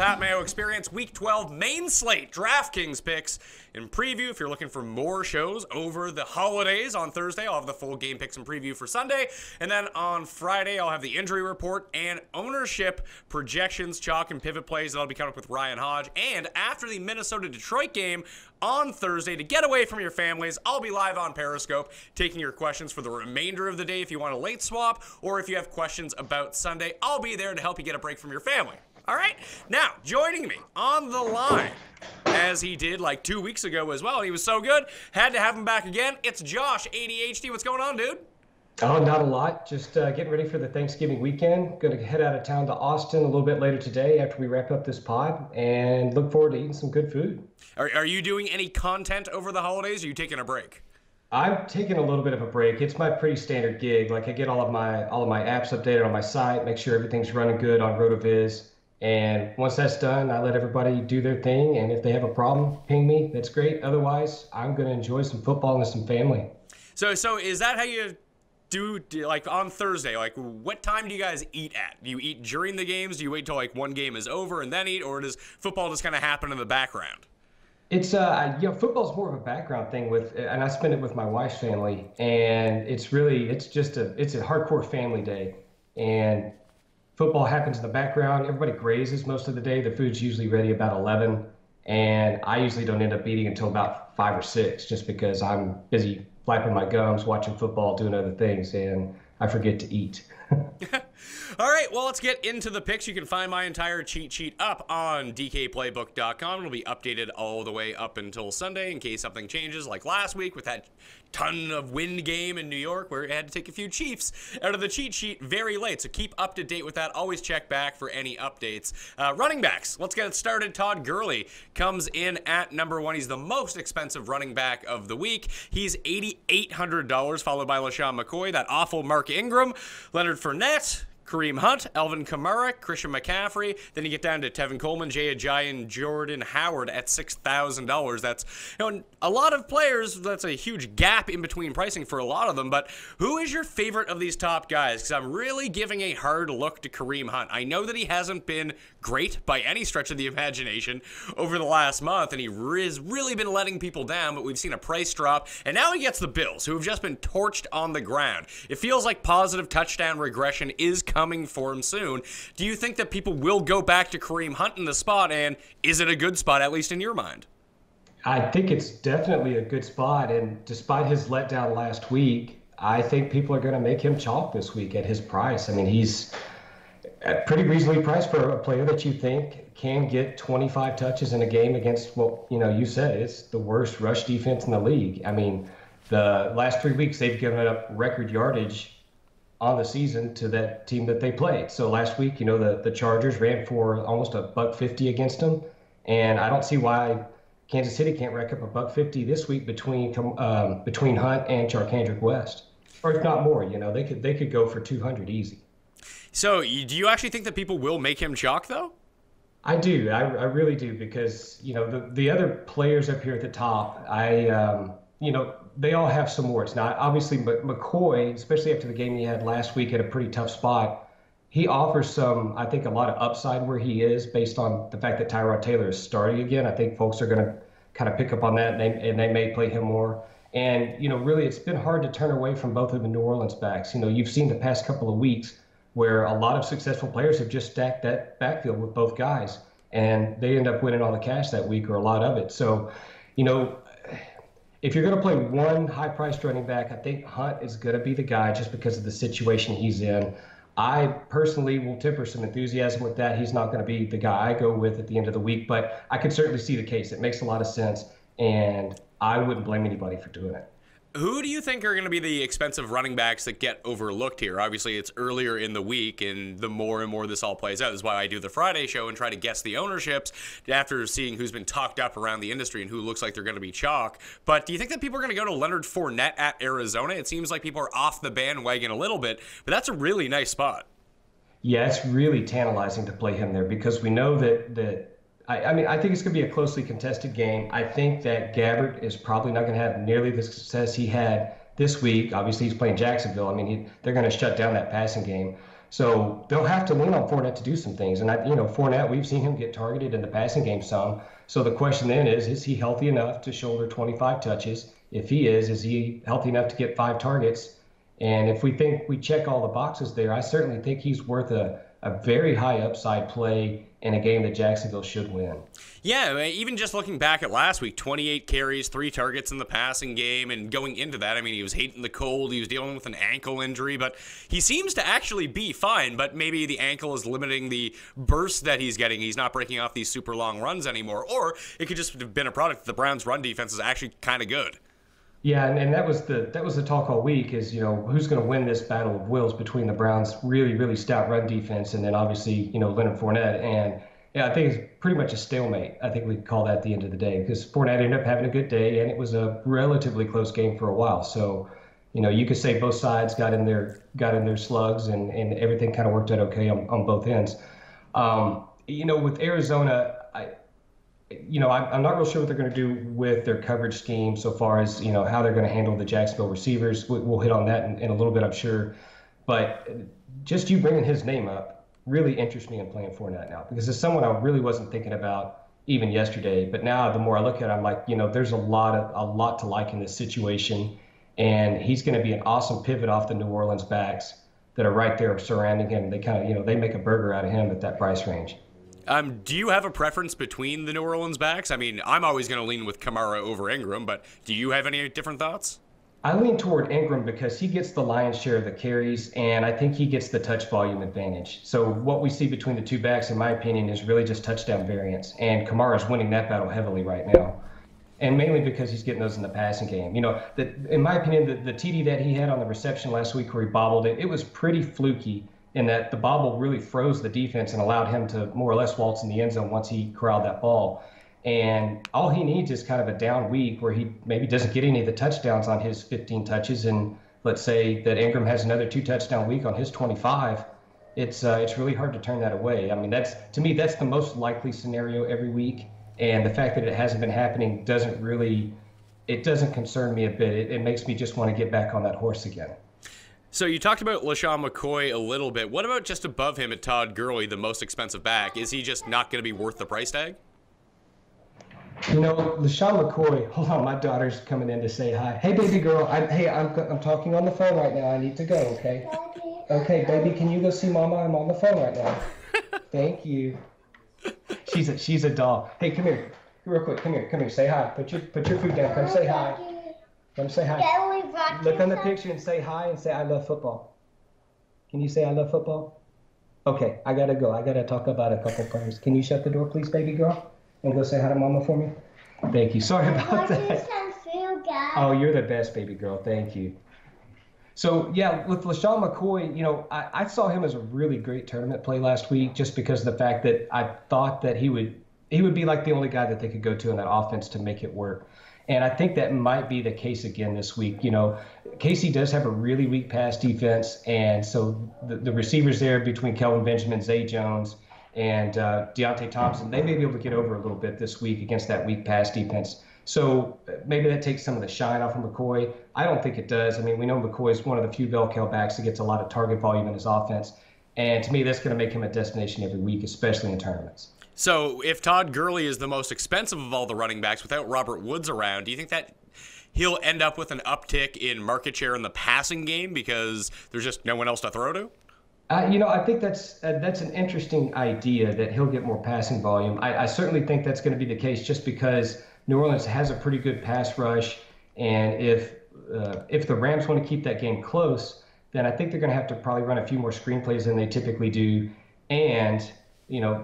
Pat Mayo Experience Week 12 main slate DraftKings picks and preview. If you're looking for more shows over the holidays, on Thursday I'll have the full game picks and preview for Sunday, and then on Friday I'll have the injury report and ownership projections, chalk and pivot plays that'll be coming up with Ryan Hodge. And after the Minnesota-Detroit game on Thursday, to get away from your families, I'll be live on Periscope taking your questions for the remainder of the day if you want a late swap, or if you have questions about Sunday, I'll be there to help you get a break from your family. All right? Now, joining me on the line, as he did like 2 weeks ago as well, and he was so good, had to have him back again, it's Josh ADHD. What's going on, dude? Oh, not a lot. Just getting ready for the Thanksgiving weekend. Going to head out of town to Austin a little bit later today after we wrap up this pod, and look forward to eating some good food. Are you doing any content over the holidays, or are you taking a break? I'm taking a little bit of a break. It's my pretty standard gig. Like, I get all of my apps updated on my site, make sure everything's running good on RotoViz. And once that's done, I let everybody do their thing. And if they have a problem, ping me. That's great. Otherwise, I'm going to enjoy some football and some family. So is that how you do like on Thursday? Like, what time do you guys eat at? Do you eat during the games? Do you wait till like one game is over and then eat? Or does football just kind of happen in the background? It's football's more of a background thing and I spend it with my wife's family, and it's a hardcore family day, and football happens in the background. Everybody grazes most of the day. The food's usually ready about 11, and I usually don't end up eating until about 5 or 6, just because I'm busy flapping my gums, watching football, doing other things, and I forget to eat. All right, well, let's get into the picks. You can find my entire cheat sheet up on DKPlaybook.com. It'll be updated all the way up until Sunday in case something changes, like last week with that ton of wind game in New York where it had to take a few Chiefs out of the cheat sheet very late. So keep up to date with that. Always check back for any updates. Running backs, let's get it started. Todd Gurley comes in at number 1. He's the most expensive running back of the week. He's $8,800, followed by LaShawn McCoy, that awful Mark Ingram, Leonard Fournette, Kareem Hunt, Alvin Kamara, Christian McCaffrey. Then you get down to Tevin Coleman, Jay Ajayi, and Jordan Howard at $6,000. That's a lot of players. That's a huge gap in between pricing for a lot of them. But who is your favorite of these top guys? Because I'm really giving a hard look to Kareem Hunt. I know that he hasn't been great by any stretch of the imagination over the last month, and he has really been letting people down, but we've seen a price drop, and now he gets the Bills, who have just been torched on the ground. It feels like positive touchdown regression is coming for him soon. Do you think that people will go back to Kareem Hunt in the spot, and is it a good spot, at least in your mind? I think it's definitely a good spot, and despite his letdown last week, I think people are going to make him chalk this week at his price. I mean, he's pretty reasonably priced for a player that you think can get 25 touches in a game against, well, you said it's the worst rush defense in the league. I mean, the last 3 weeks they've given up record yardage on the season to that team that they played. So last week, the Chargers ran for almost $150 against them, and I don't see why Kansas City can't rack up $150 this week between Hunt and Charkandrick West, or if not more. They could go for 200 easy. So do you actually think that people will make him chalk, though? I do. I really do, because, the other players up here at the top, they all have some warts. Now, obviously, McCoy, especially after the game he had last week at a pretty tough spot, he offers a lot of upside where he is based on the fact that Tyrod Taylor is starting again. I think folks are going to kind of pick up on that, and they may play him more. And, really, it's been hard to turn away from both of the New Orleans backs. You've seen the past couple of weeks where a lot of successful players have just stacked that backfield with both guys, and they end up winning all the cash that week, or a lot of it. So, if you're going to play one high-priced running back, I think Hunt is going to be the guy just because of the situation he's in. I personally will temper some enthusiasm with that. He's not going to be the guy I go with at the end of the week, but I could certainly see the case. It makes a lot of sense, and I wouldn't blame anybody for doing it. Who do you think are going to be the expensive running backs that get overlooked here? Obviously, it's earlier in the week, and the more and more this all plays out, this is why I do the Friday show and try to guess the ownerships after seeing who's been talked up around the industry and who looks like they're going to be chalk. But do you think that people are going to go to Leonard Fournette at Arizona? It seems like people are off the bandwagon a little bit, but that's a really nice spot. Yeah, it's really tantalizing to play him there, because we know that I think it's going to be a closely contested game. I think that Gabbert is probably not going to have nearly the success he had this week. Obviously, he's playing Jacksonville. I mean, they're going to shut down that passing game. So they'll have to lean on Fournette to do some things. And, Fournette, we've seen him get targeted in the passing game some. So the question then is he healthy enough to shoulder 25 touches? If he is he healthy enough to get 5 targets? And if we think we check all the boxes there, I certainly think he's worth a very high upside play in a game that Jacksonville should win. Yeah, even just looking back at last week, 28 carries, 3 targets in the passing game, and going into that, I mean, he was hating the cold, he was dealing with an ankle injury, but he seems to actually be fine, but maybe the ankle is limiting the burst that he's getting. He's not breaking off these super long runs anymore, or it could just have been a product that the Browns' run defense is actually kind of good. Yeah, and that was the talk all week is, who's going to win this battle of wills between the Browns' really, really stout run defense and then obviously, Leonard Fournette. And yeah, I think it's pretty much a stalemate. I think we could call that at the end of the day because Fournette ended up having a good day and it was a relatively close game for a while. So, you could say both sides got in their slugs and everything kind of worked out okay on both ends. With Arizona, I'm not real sure what they're going to do with their coverage scheme so far as, how they're going to handle the Jacksonville receivers. We'll hit on that in a little bit, I'm sure. But just you bringing his name up really interests me in playing Fournette now because it's someone I really wasn't thinking about even yesterday. But now the more I look at it, I'm like, there's a lot to like in this situation. And he's going to be an awesome pivot off the New Orleans backs that are right there surrounding him. They kind of, they make a burger out of him at that price range. Do you have a preference between the New Orleans backs? I mean, I'm always going to lean with Kamara over Ingram, but do you have any different thoughts? I lean toward Ingram because he gets the lion's share of the carries, and I think he gets the touch volume advantage. So what we see between the two backs, in my opinion, is really just touchdown variance, and Kamara's winning that battle heavily right now, and mainly because he's getting those in the passing game. In my opinion, the TD that he had on the reception last week where he bobbled it was pretty fluky, in that the bobble really froze the defense and allowed him to more or less waltz in the end zone once he corralled that ball. And all he needs is kind of a down week where he maybe doesn't get any of the touchdowns on his 15 touches. And let's say that Ingram has another 2 touchdown week on his 25. It's really hard to turn that away. I mean, that's the most likely scenario every week. And the fact that it hasn't been happening doesn't concern me a bit. It makes me just want to get back on that horse again. So you talked about LaShawn McCoy a little bit. What about just above him at Todd Gurley, the most expensive back? Is he just not going to be worth the price tag? LaShawn McCoy, hold on, my daughter's coming in to say hi. Hey, baby girl, I'm talking on the phone right now. I need to go, okay? Okay, baby, can you go see Mama? I'm on the phone right now. Thank you. She's a doll. Hey, come here. Real quick, come here. Say hi. Put your food down. Come say hi. Come say hi. Look on the picture and say hi and say I love football. Can you say I love football? Okay, I gotta go. I gotta talk about a couple things. Can you shut the door, please, baby girl? And go say hi to Mama for me? Thank you. Sorry about that. Oh, you're the best, baby girl. Thank you. So, yeah, with LaShawn McCoy, I saw him as a really great tournament play last week just because of the fact that I thought that he would be like the only guy that they could go to in that offense to make it work. And I think that might be the case again this week. KC does have a really weak pass defense, and so the receivers there between Kelvin Benjamin, Zay Jones, and Deontay Thompson, they may be able to get over a little bit this week against that weak pass defense. So maybe that takes some of the shine off of McCoy. I don't think it does. I mean, we know McCoy is one of the few bell cow backs that gets a lot of target volume in his offense. And to me, that's going to make him a destination every week, especially in tournaments. So if Todd Gurley is the most expensive of all the running backs without Robert Woods around, do you think that he'll end up with an uptick in market share in the passing game because there's just no one else to throw to? I think that's an interesting idea that he'll get more passing volume. I certainly think that's going to be the case just because New Orleans has a pretty good pass rush. And if the Rams want to keep that game close, then I think they're going to have to probably run a few more screenplays than they typically do. And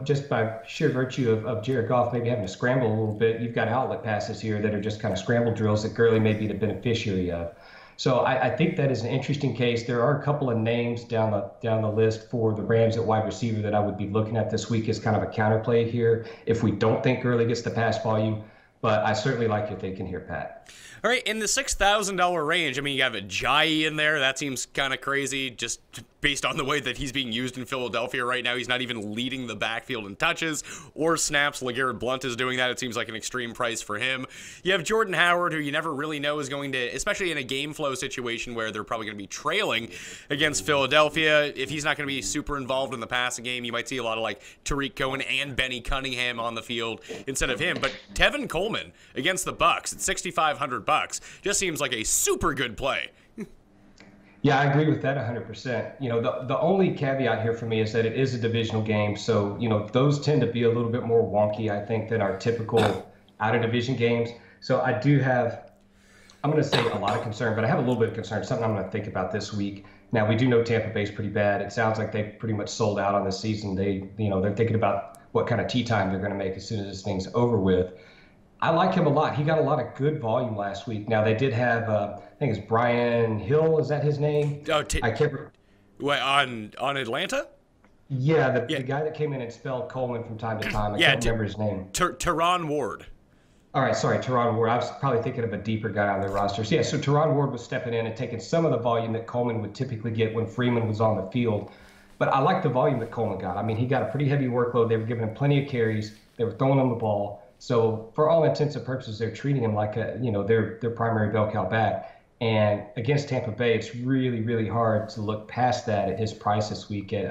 just by sheer virtue of Jared Goff maybe having to scramble a little bit, you've got outlet passes here that are just kind of scramble drills that Gurley may be the beneficiary of. So I think that is an interesting case. There are a couple of names down the list for the Rams at wide receiver that I would be looking at this week as kind of a counterplay here if we don't think Gurley gets the pass volume. But I certainly like your thinking here, Pat. All right, in the $6,000 range, I mean, you have a Jai in there. That seems kind of crazy. Just based on the way that he's being used in Philadelphia right now. He's not even leading the backfield in touches or snaps. LeGarrette Blount is doing that. It seems like an extreme price for him. You have Jordan Howard, who you never really know is going to, especially in a game flow situation where they're probably going to be trailing against Philadelphia. If he's not going to be super involved in the passing game, you might see a lot of like Tariq Cohen and Benny Cunningham on the field instead of him. But Tevin Coleman against the Bucs at $6,500 just seems like a super good play. Yeah, I agree with that 100%. You know, the only caveat here for me is that it is a divisional game. So, you know, those tend to be a little bit more wonky, I think, than our typical out-of-division games. So I do have, I'm going to say a lot of concern, but I have a little bit of concern, something I'm going to think about this week. Now, we do know Tampa Bay's pretty bad. It sounds like they pretty much sold out on this season. They're thinking about what kind of tea time they're going to make as soon as this thing's over with. I like him a lot. He got a lot of good volume last week. Now, they did have, I think it's Brian Hill. Is that his name? Oh, I can't remember. What, on Atlanta? Yeah, the guy that came in and spelled Coleman from time to time. I can't remember his name. Teron Ward. All right, sorry, Teron Ward. I was probably thinking of a deeper guy on their roster. So, yeah, so Teron Ward was stepping in and taking some of the volume that Coleman would typically get when Freeman was on the field. But I like the volume that Coleman got. I mean, he got a pretty heavy workload. They were giving him plenty of carries. They were throwing him the ball. So for all intents and purposes, they're treating him like their primary bell cow back. And against Tampa Bay, it's really, really hard to look past that at his price this week at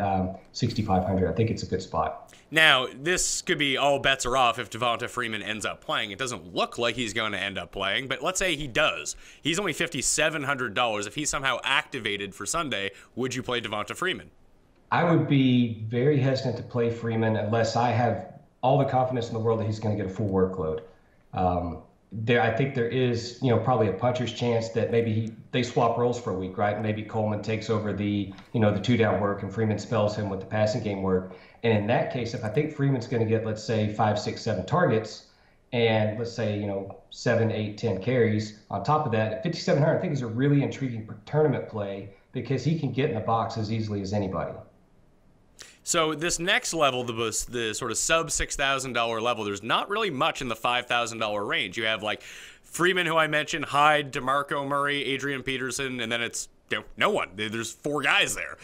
$6,500. I think it's a good spot. Now, this could be all bets are off if Devonta Freeman ends up playing. It doesn't look like he's going to end up playing, but let's say he does. He's only $5,700. If he's somehow activated for Sunday, would you play Devonta Freeman? I would be very hesitant to play Freeman unless I have all the confidence in the world that he's going to get a full workload. I think there is, probably a puncher's chance that maybe they swap roles for a week, right? Maybe Coleman takes over the two-down work and Freeman spells him with the passing game work. And in that case, if I think Freeman's going to get, let's say, 5, 6, 7 targets and let's say, 7, 8, 10 carries on top of that, at $5,700, I think is a really intriguing tournament play because he can get in the box as easily as anybody. So this next level, the sort of sub $6,000 level, there's not really much in the $5,000 range. You have like Freeman, who I mentioned, Hyde, DeMarco Murray, Adrian Peterson, and then it's no one. There's 4 guys there.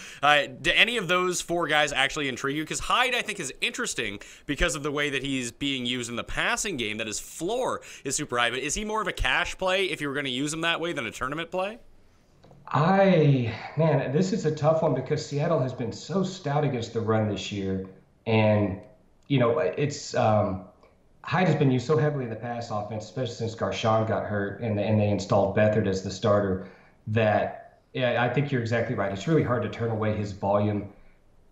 Do any of those 4 guys actually intrigue you? Because Hyde, I think, is interesting because of the way that he's being used in the passing game, that his floor is super high. But is he more of a cash play if you were going to use him that way than a tournament play? This is a tough one because Seattle has been so stout against the run this year. And, it's Hyde has been used so heavily in the pass offense, especially since Garchon got hurt and they installed Beathard as the starter, that I think you're exactly right. It's really hard to turn away his volume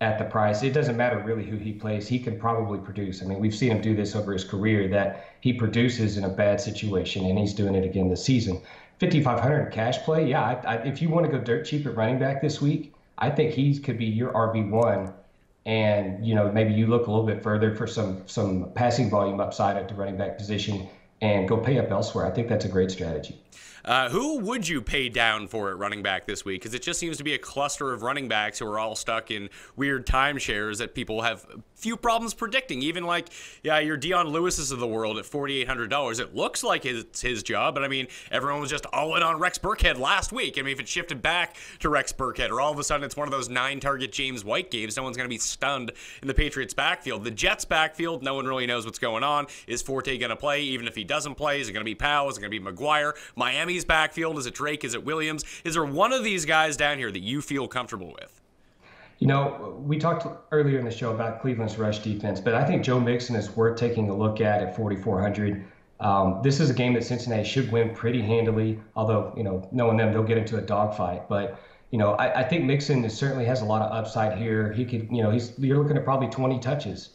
at the price. It doesn't matter really who he plays. He can probably produce. I mean, we've seen him do this over his career, that he produces in a bad situation, and he's doing it again this season. $5,500 cash play, if you want to go dirt cheap at running back this week, I think he could be your RB1, and maybe you look a little bit further for some passing volume upside at the running back position and go pay up elsewhere. I think that's a great strategy. Who would you pay down for at running back this week? Because it just seems to be a cluster of running backs who are all stuck in weird timeshares that people have few problems predicting. Even like, your Dion Lewis's of the world at $4,800. It looks like it's his job, but I mean, everyone was just all in on Rex Burkhead last week. I mean, if it shifted back to Rex Burkhead, or all of a sudden it's one of those 9-target James White games, no one's going to be stunned in the Patriots' backfield. The Jets' backfield, no one really knows what's going on. Is Forte going to play? Even if he doesn't play, is it going to be Powell? Is it going to be McGuire? Miami's backfield, is it Drake? Is it Williams? Is there one of these guys down here that you feel comfortable with? We talked earlier in the show about Cleveland's rush defense, but I think Joe Mixon is worth taking a look at $4,400. This is a game that Cincinnati should win pretty handily, although, knowing them, they'll get into a dogfight. But, I think Mixon certainly has a lot of upside here. He could, you're looking at probably 20 touches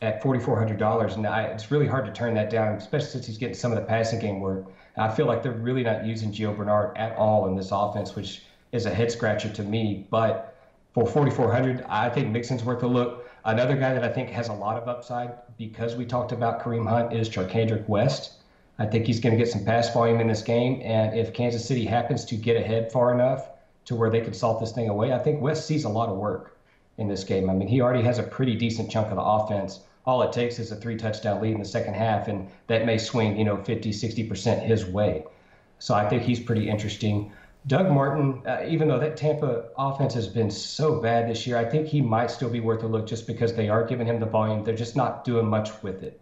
at $4,400, and it's really hard to turn that down, especially since he's getting some of the passing game work. I feel like they're really not using Gio Bernard at all in this offense, which is a head scratcher to me. But for $4,400, I think Mixon's worth a look. Another guy that I think has a lot of upside, because we talked about Kareem Hunt, is Charcandrick West. I think he's going to get some pass volume in this game, and if Kansas City happens to get ahead far enough to where they could salt this thing away, I think West sees a lot of work in this game. I mean, he already has a pretty decent chunk of the offense. All it takes is a 3-touchdown lead in the second half, and that may swing, 50, 60% his way. So I think he's pretty interesting. Doug Martin, even though that Tampa offense has been so bad this year, I think he might still be worth a look just because they are giving him the volume. They're just not doing much with it.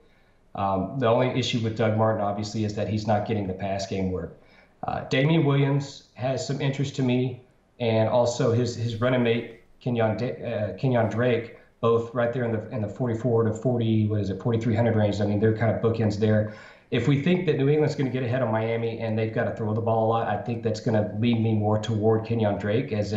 The only issue with Doug Martin, obviously, is that he's not getting the pass game work. Damian Williams has some interest to me, and also his running mate, Kenyon Drake, both right there in the 44 to 40, 4,300 range. I mean, they're kind of bookends there. If we think that New England's going to get ahead of Miami and they've got to throw the ball a lot, I think that's going to lead me more toward Kenyon Drake as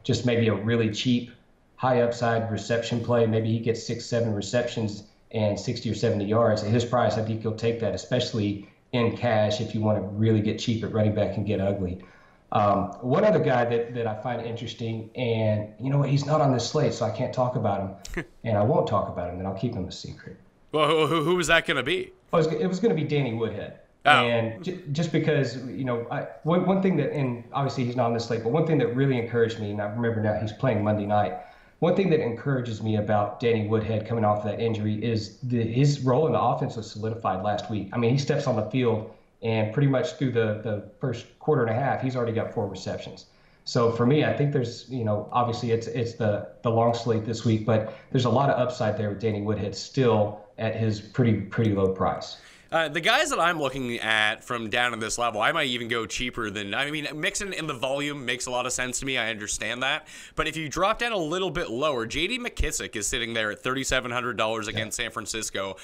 just maybe a really cheap, high upside reception play. Maybe he gets 6-7 receptions and 60 or 70 yards. At his price, I think he'll take that, especially in cash if you want to really get cheap at running back and get ugly. One other guy that I find interesting, and you know what, he's not on this slate, so I can't talk about him, and I won't talk about him, and I'll keep him a secret. Well, who was that going to be? It was going to be Danny Woodhead. Oh. And just because, one thing that, and obviously he's not on this slate, but one thing that really encouraged me, and I remember now he's playing Monday night, one thing that encourages me about Danny Woodhead coming off of that injury is his role in the offense was solidified last week. I mean, he steps on the field, and pretty much through the first quarter and a half, he's already got 4 receptions. So for me, I think there's, obviously it's the long slate this week, but there's a lot of upside there with Danny Woodhead still at his pretty low price. The guys that I'm looking at from down at this level, I might even go cheaper than, mixing in the volume makes a lot of sense to me. I understand that. But if you drop down a little bit lower, J.D. McKissick is sitting there at $3,700 against San Francisco.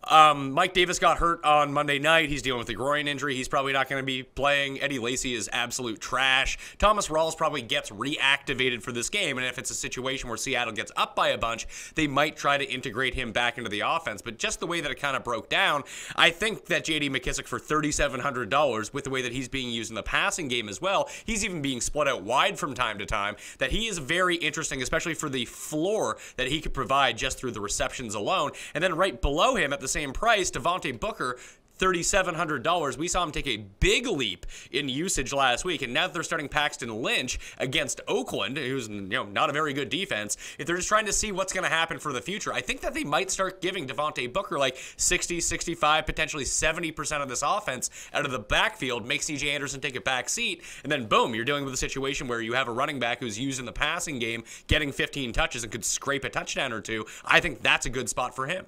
Mike Davis got hurt on Monday night. He's dealing with a groin injury. He's probably not going to be playing. Eddie Lacy is absolute trash. Thomas Rawls probably gets reactivated for this game, and if it's a situation where Seattle gets up by a bunch, they might try to integrate him back into the offense. But just the way that it kind of broke down, I think that J.D. McKissick for $3,700, with the way that he's being used in the passing game as well, he's even being split out wide from time to time, that he is very interesting, especially for the floor that he could provide just through the receptions alone. And then right below him at the same price, Devontae Booker, $3,700. We saw him take a big leap in usage last week, and now that they're starting Paxton Lynch against Oakland, who's not a very good defense, if they're just trying to see what's going to happen for the future, I think that they might start giving Devontae Booker like 60, 65, potentially 70% of this offense out of the backfield, make C.J. Anderson take a back seat, and then boom, you're dealing with a situation where you have a running back who's used in the passing game, getting 15 touches and could scrape a touchdown or two. I think that's a good spot for him.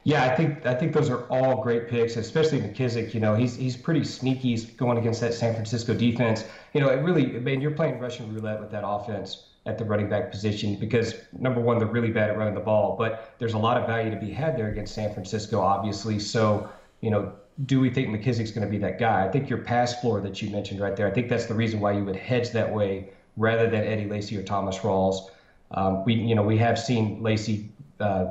Yeah, I think those are all great picks, especially McKissick. He's pretty sneaky going against that San Francisco defense. It really, you're playing Russian roulette with that offense at the running back position because, number one, they're really bad at running the ball, but there's a lot of value to be had there against San Francisco, obviously. So, do we think McKissick's going to be that guy? I think your pass floor that you mentioned right there, I think that's the reason why you would hedge that way rather than Eddie Lacy or Thomas Rawls. We have seen Lacy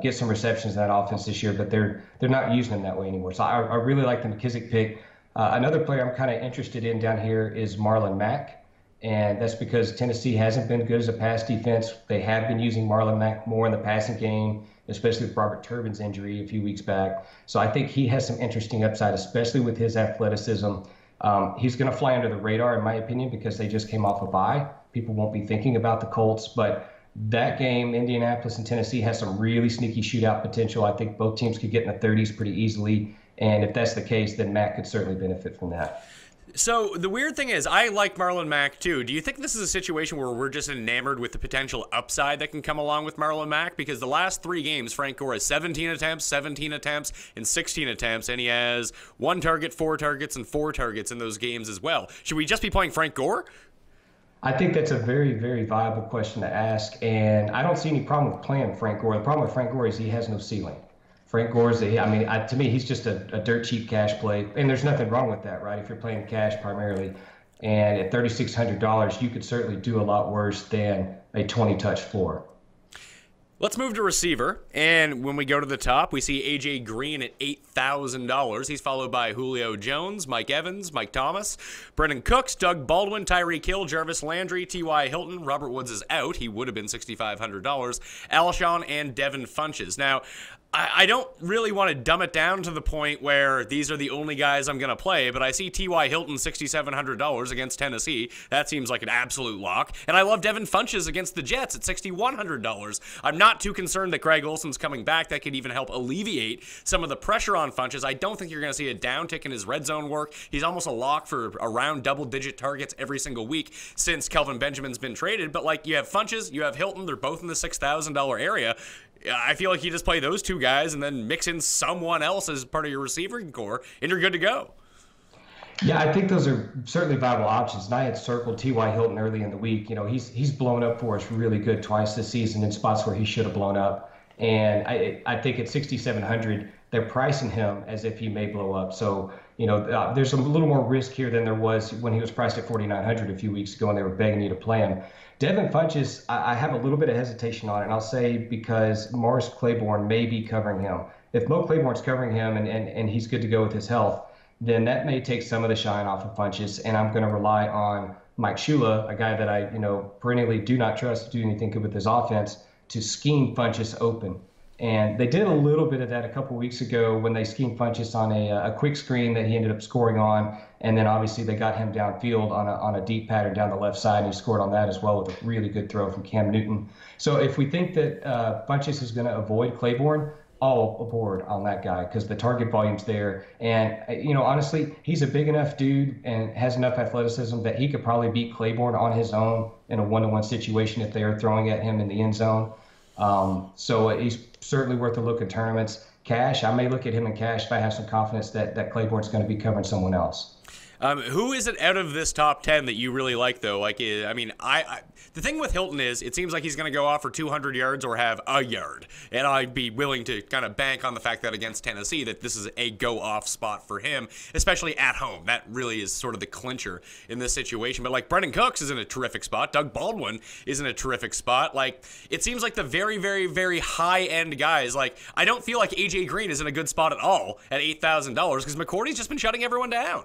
get some receptions in that offense this year, but they're not using him that way anymore. So I really like the McKissick pick. Another player I'm kind of interested in down here is Marlon Mack, and that's because Tennessee hasn't been good as a pass defense. They have been using Marlon Mack more in the passing game, especially with Robert Turbin's injury a few weeks back. So I think he has some interesting upside, especially with his athleticism. He's going to fly under the radar, in my opinion, because they just came off a bye. People won't be thinking about the Colts, but that game, Indianapolis and Tennessee, has some really sneaky shootout potential. I think both teams could get in the 30s pretty easily. And if that's the case, then Mack could certainly benefit from that. So the weird thing is, I like Marlon Mack too. Do you think this is a situation where we're just enamored with the potential upside that can come along with Marlon Mack? Because the last 3 games, Frank Gore has 17 attempts, and 16 attempts, and he has 1 target, 4 targets, and 4 targets in those games as well. Should we just be playing Frank Gore? I think that's a very, very viable question to ask, and I don't see any problem with playing Frank Gore. The problem with Frank Gore is he has no ceiling. Frank Gore is, to me, he's just a dirt cheap cash play, and there's nothing wrong with that, right? If you're playing cash primarily, and at $3,600, you could certainly do a lot worse than a 20-touch floor. Let's move to receiver, and when we go to the top, we see A.J. Green at $8,000. He's followed by Julio Jones, Mike Evans, Mike Thomas, Brendan Cooks, Doug Baldwin, Tyreek Hill, Jarvis Landry, T.Y. Hilton. Robert Woods is out. He would have been $6,500. Alshon and Devin Funches. Now, I don't really want to dumb it down to the point where these are the only guys I'm going to play, but I see T.Y. Hilton $6,700 against Tennessee. That seems like an absolute lock. And I love Devin Funches against the Jets at $6,100. I'm not not too concerned that Greg Olson's coming back. That could even help alleviate some of the pressure on Funchess. I don't think you're going to see a downtick in his red zone work. He's almost a lock for around double-digit targets every single week since Kelvin Benjamin's been traded. But, like, you have Funchess, you have Hilton. They're both in the $6,000 area. I feel like you just play those two guys and then mix in someone else as part of your receiving core, and you're good to go. Yeah, I think those are certainly viable options. And I had circled T.Y. Hilton early in the week. You know, he's blown up for us really good twice this season in spots where he should have blown up. And I think at 6,700, they're pricing him as if he may blow up. So, you know, there's a little more risk here than there was when he was priced at 4,900 a few weeks ago and they were begging you to play him. Devin Funchess, I have a little bit of hesitation on it, and I'll say because Morris Claiborne may be covering him. If Mo Claiborne's covering him and he's good to go with his health, then that may take some of the shine off of Funchess, and I'm going to rely on Mike Shula, a guy that I, perennially do not trust to do anything good with his offense, to scheme Funchess open. And they did a little bit of that a couple weeks ago when they schemed Funchess on a quick screen that he ended up scoring on, and then obviously they got him downfield on a deep pattern down the left side, and he scored on that as well with a really good throw from Cam Newton. So if we think that Funchess is going to avoid Claiborne, all aboard on that guy because the target volume's there. And, honestly, he's a big enough dude and has enough athleticism that he could probably beat Claiborne on his own in a one-to-one situation if they are throwing at him in the end zone. So he's certainly worth a look in tournaments. Cash, I may look at him in cash if I have some confidence that Claiborne's going to be covering someone else. Who is it out of this top 10 that you really like, though? Like, the thing with Hilton is it seems like he's going to go off for 200 yards or have a yard. And I'd be willing to kind of bank on the fact that against Tennessee that this is a go-off spot for him, especially at home. That really is sort of the clincher in this situation. But, like, Brendan Cooks is in a terrific spot. Doug Baldwin is in a terrific spot. Like, it seems like the very, very, very high-end guys. Like, I don't feel like A.J. Green is in a good spot at all at $8,000 because McCourty's just been shutting everyone down.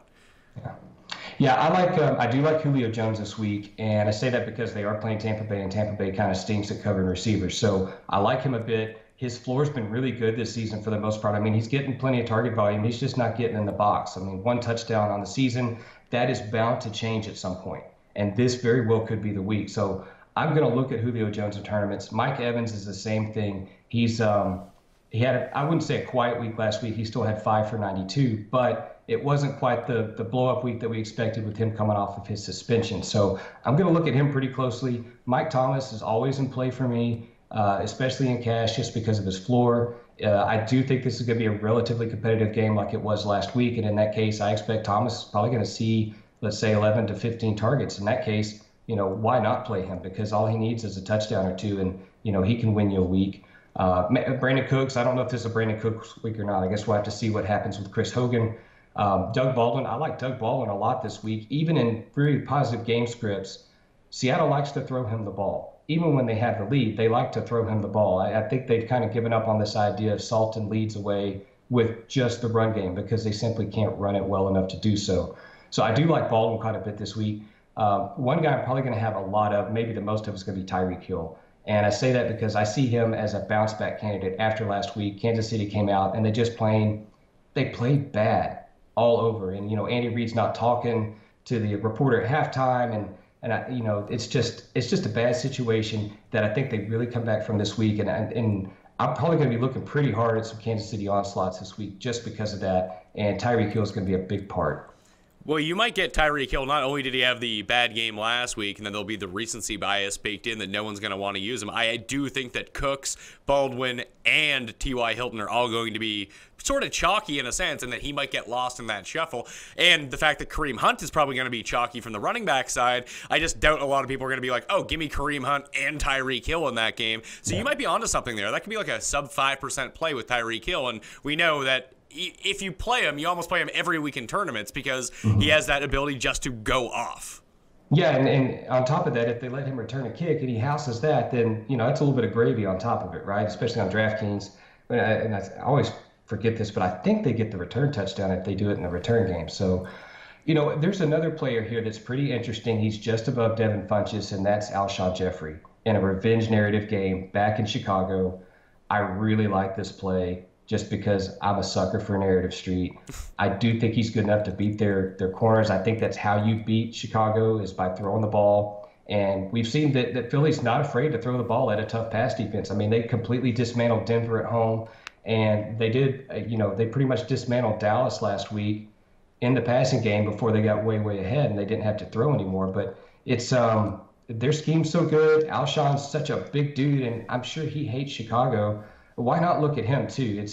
Yeah, I do like Julio Jones this week, and I say that because they are playing Tampa Bay, and Tampa Bay kind of stinks at covering receivers. So I like him a bit. His floor's been really good this season for the most part. I mean, he's getting plenty of target volume. He's just not getting in the box. I mean, 1 touchdown on the season, that is bound to change at some point, and this very well could be the week. So I'm going to look at Julio Jones in tournaments. Mike Evans is the same thing. He had, I wouldn't say a quiet week last week. He still had 5 for 92, but it wasn't quite the blow-up week that we expected with him coming off of his suspension. So I'm going to look at him pretty closely. Mike Thomas is always in play for me, especially in cash, just because of his floor. I do think this is going to be a relatively competitive game like it was last week. And in that case, I expect Thomas is probably going to see, let's say, 11 to 15 targets. In that case, why not play him? Because all he needs is a touchdown or two, and, he can win you a week. Brandon Cooks, I don't know if this is a Brandon Cooks week or not. I guess we'll have to see what happens with Chris Hogan. Doug Baldwin, I like Doug Baldwin a lot this week. Even in really positive game scripts, Seattle likes to throw him the ball. Even when they have the lead, they like to throw him the ball. I think they've kind of given up on this idea of Salton leads away with just the run game because they simply can't run it well enough to do so. So I do like Baldwin quite a bit this week. One guy I'm probably going to have a lot of, maybe the most of, is going to be Tyreek Hill. And I say that because I see him as a bounce-back candidate after last week. Kansas City came out, and they played bad all over. And, Andy Reid's not talking to the reporter at halftime. And it's just a bad situation that I think they really come back from this week. And I'm probably going to be looking pretty hard at some Kansas City onslaughts this week just because of that. And Tyreek Hill is going to be a big part. Well, you might get Tyreek Hill. Not only did he have the bad game last week, and then there'll be the recency bias baked in that no one's going to want to use him. I do think that Cooks, Baldwin, and T.Y. Hilton are all going to be sort of chalky in a sense, and that he might get lost in that shuffle. And the fact that Kareem Hunt is probably going to be chalky from the running back side, I just doubt a lot of people are going to be like, oh, give me Kareem Hunt and Tyreek Hill in that game. So you might be onto something there. That could be like a sub 5% play with Tyreek Hill, and we know that if you play him, you almost play him every week in tournaments because he has that ability just to go off. Yeah, and on top of that, if they let him return a kick and he houses that, then, that's a little bit of gravy on top of it, right? Especially on DraftKings. And I always forget this, but I think they get the return touchdown if they do it in the return game. So, there's another player here that's pretty interesting. He's just above Devin Funchess, and that's Alshon Jeffrey in a revenge narrative game back in Chicago. I really like this play, just because I'm a sucker for narrative street. I do think he's good enough to beat their corners. I think that's how you beat Chicago, is by throwing the ball. And we've seen that Philly's not afraid to throw the ball at a tough pass defense. I mean, they completely dismantled Denver at home, and they did, they pretty much dismantled Dallas last week in the passing game before they got way, way ahead and they didn't have to throw anymore. But it's their scheme's so good. Alshon's such a big dude, and I'm sure he hates Chicago. Why not look at him too?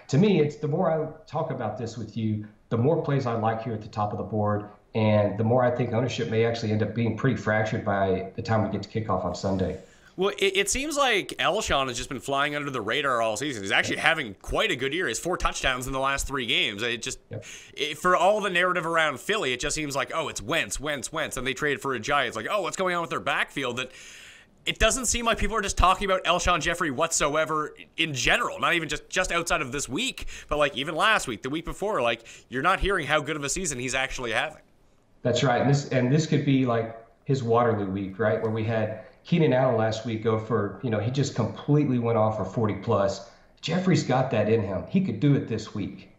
To me, it's the more I talk about this with you, the more plays I like here at the top of the board, and the more I think ownership may actually end up being pretty fractured by the time we get to kickoff on Sunday. Well, it seems like Alshon has just been flying under the radar all season. He's actually having quite a good year. He has 4 touchdowns in the last 3 games. For all the narrative around Philly, it just seems like, oh, it's Wentz. And they traded for Ajayi. It's like, oh, what's going on with their backfield? That it doesn't seem like people are just talking about Alshon Jeffrey whatsoever in general, not even just outside of this week, but like even last week, the week before, like you're not hearing how good of a season he's actually having. That's right. And this could be like his Waterloo week, right? Where we had Keenan Allen last week go for, he just completely went off for 40 plus. Jeffrey's got that in him. He could do it this week.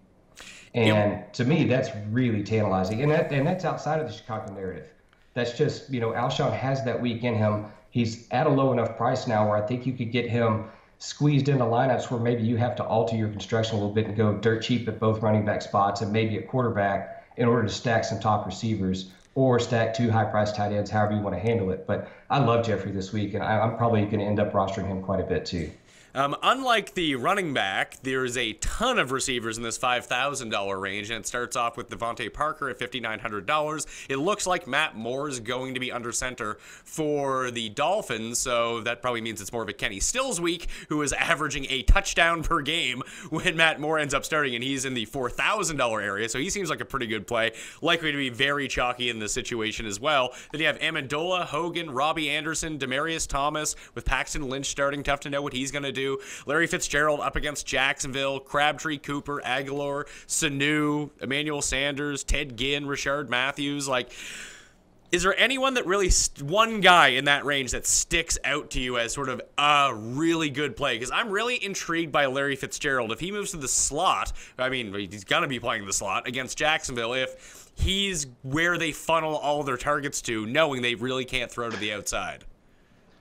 And to me, that's really tantalizing. And that's outside of the Chicago narrative. That's just, Alshon has that week in him. He's at a low enough price now where I think you could get him squeezed into lineups where maybe you have to alter your construction a little bit and go dirt cheap at both running back spots and maybe at quarterback in order to stack some top receivers or stack 2 high-priced tight ends, however you want to handle it. But I love Jeffrey this week, and I'm probably going to end up rostering him quite a bit too. Unlike the running back, there's a ton of receivers in this $5,000 range, and it starts off with Devontae Parker at $5,900. It looks like Matt Moore is going to be under center for the Dolphins, so that probably means it's more of a Kenny Stills week, who is averaging a touchdown per game when Matt Moore ends up starting, and he's in the $4,000 area, so he seems like a pretty good play, likely to be very chalky in this situation as well. Then you have Amendola, Hogan, Robbie Anderson, Demaryius Thomas, with Paxton Lynch starting. Tough to know what he's going to do. Larry Fitzgerald up against Jacksonville, Crabtree, Cooper, Aguilar, Sanu, Emmanuel Sanders, Ted Ginn, Rashard Matthews. Like, is there anyone that really, one guy in that range that sticks out to you as sort of a really good play? Because I'm really intrigued by Larry Fitzgerald. If he moves to the slot, I mean, he's going to be playing the slot against Jacksonville. If he's where they funnel all their targets to, knowing they really can't throw to the outside.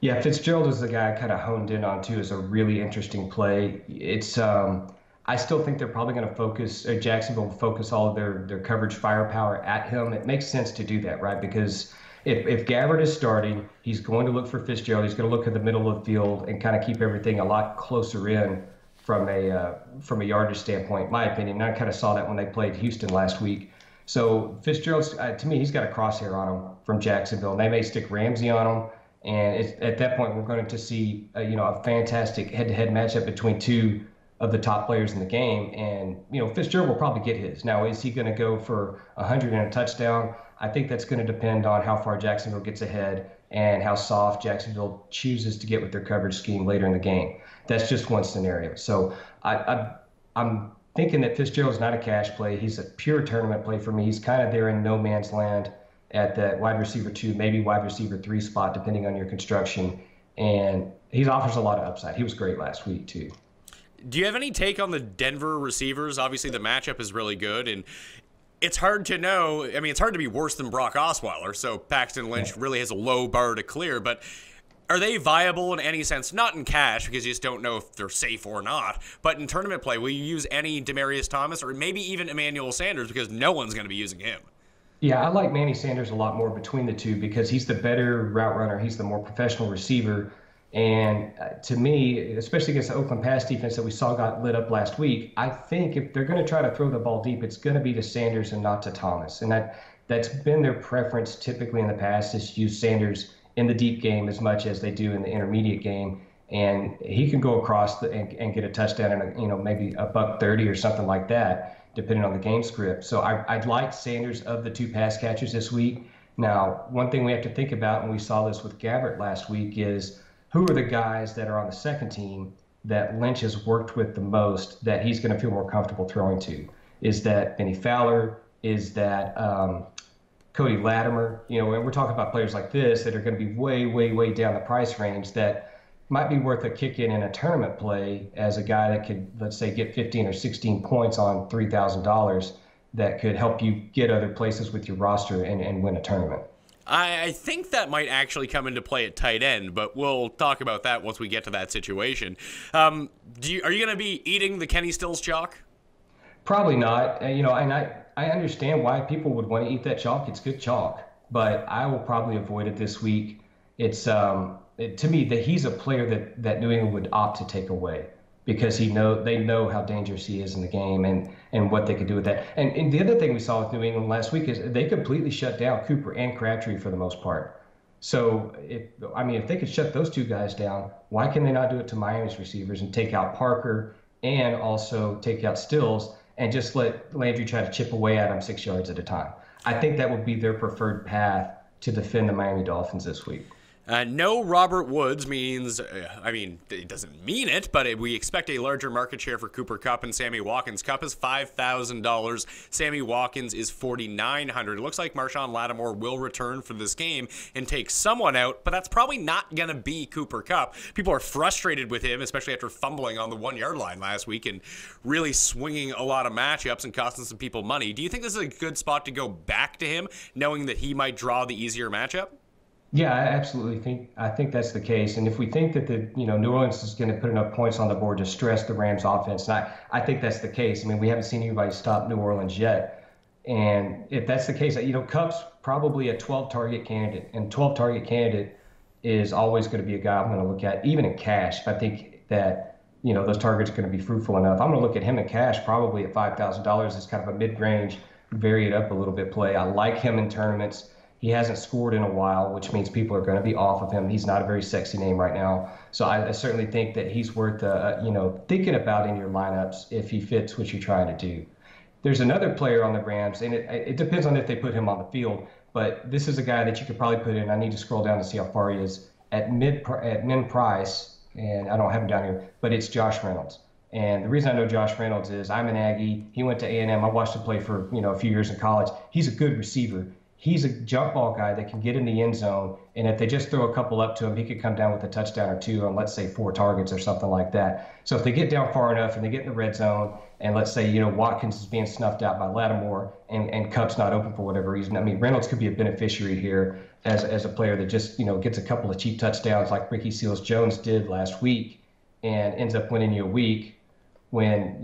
Yeah, Fitzgerald is the guy I kind of honed in on too as a really interesting play. It's I still think they're probably going to focus, Jacksonville will focus all of their coverage firepower at him. It makes sense to do that, right? Because if Gabbard is starting, he's going to look for Fitzgerald. He's going to look at the middle of the field and kind of keep everything a lot closer in from a yardage standpoint, in my opinion. And I kind of saw that when they played Houston last week. So Fitzgerald, to me, he's got a crosshair on him from Jacksonville. And they may stick Ramsey on him. And at that point, we're going to see a fantastic head-to-head matchup between 2 of the top players in the game. And Fitzgerald will probably get his. Now, is he going to go for 100 and a touchdown? I think that's going to depend on how far Jacksonville gets ahead and how soft Jacksonville chooses to get with their coverage scheme later in the game. That's just one scenario. So I'm thinking that Fitzgerald's not a cash play. He's a pure tournament play for me. He's kind of there in no man's land at that wide receiver 2, maybe wide receiver 3 spot, depending on your construction. And he offers a lot of upside. He was great last week, too. Do you have any take on the Denver receivers? Obviously, the matchup is really good, and it's hard to know. I mean, it's hard to be worse than Brock Osweiler, so Paxton Lynch really has a low bar to clear. But are they viable in any sense? Not in cash, because you just don't know if they're safe or not. But in tournament play, will you use any Demaryius Thomas or maybe even Emmanuel Sanders, because no one's going to be using him? Yeah, I like Manny Sanders a lot more between the two because he's the better route runner. He's the more professional receiver. And to me, especially against the Oakland pass defense that we saw got lit up last week, I think if they're going to try to throw the ball deep, it's going to be to Sanders and not to Thomas. And that's been their preference typically in the past, is to use Sanders in the deep game as much as they do in the intermediate game. And he can go across and get a touchdown and maybe a $130 or something like that, depending on the game script. So I'd like Sanders of the 2 pass catchers this week. Now, one thing we have to think about, and we saw this with Gabbert last week, is who are the guys that are on the second team that Lynch has worked with the most that he's going to feel more comfortable throwing to? Is that Benny Fowler? Is that Cody Latimer? And we're talking about players like this that are going to be way, way, way down the price range that might be worth a kick in a tournament play as a guy that could, let's say, get 15 or 16 points on $3,000 that could help you get other places with your roster and win a tournament. I think that might actually come into play at tight end, but we'll talk about that once we get to that situation. Are you going to be eating the Kenny Stills chalk? Probably not. And I understand why people would want to eat that chalk. It's good chalk, but I will probably avoid it this week. It's to me that he's a player that New England would opt to take away because they know how dangerous he is in the game and what they could do with that. And the other thing we saw with New England last week is they completely shut down Cooper and Crabtree for the most part. So if they could shut those two guys down, why can they not do it to Miami's receivers and take out Parker and also take out Stills and just let Landry try to chip away at him 6 yards at a time? I think that would be their preferred path to defend the Miami Dolphins this week. No Robert Woods means, it doesn't mean it, but we expect a larger market share for Cooper Kupp and Sammy Watkins. Kupp is $5,000. Sammy Watkins is $4,900. It looks like Marshawn Lattimore will return for this game and take someone out, but that's probably not going to be Cooper Kupp. People are frustrated with him, especially after fumbling on the 1 yard line last week and really swinging a lot of matchups and costing some people money. Do you think this is a good spot to go back to him, knowing that he might draw the easier matchup? Yeah, I absolutely think that's the case. And if we think that New Orleans is going to put enough points on the board to stress the Rams offense, and I think that's the case. We haven't seen anybody stop New Orleans yet. And if that's the case, Kupp's probably a 12 target candidate, and 12 target candidate is always going to be a guy I'm going to look at, even in cash. If I think that, those targets are going to be fruitful enough, I'm going to look at him in cash probably at $5,000 as kind of a mid-range, vary it up a little bit play. I like him in tournaments. He hasn't scored in a while, which means people are going to be off of him. He's not a very sexy name right now. So I certainly think that he's worth, thinking about in your lineups if he fits what you're trying to do. There's another player on the Rams, and it depends on if they put him on the field, but this is a guy that you could probably put in. I need to scroll down to see how far he is at min price, and I don't have him down here, but it's Josh Reynolds. And the reason I know Josh Reynolds is I'm an Aggie. He went to A&M. I watched him play for, a few years in college. He's a good receiver. He's a jump ball guy that can get in the end zone, and if they just throw a couple up to him, he could come down with a touchdown or two on, let's say, 4 targets or something like that. So if they get down far enough and they get in the red zone, and let's say, Watkins is being snuffed out by Lattimore and Kupp's not open for whatever reason, Reynolds could be a beneficiary here as a player that just, gets a couple of cheap touchdowns like Ricky Seals-Jones did last week and ends up winning you a week when,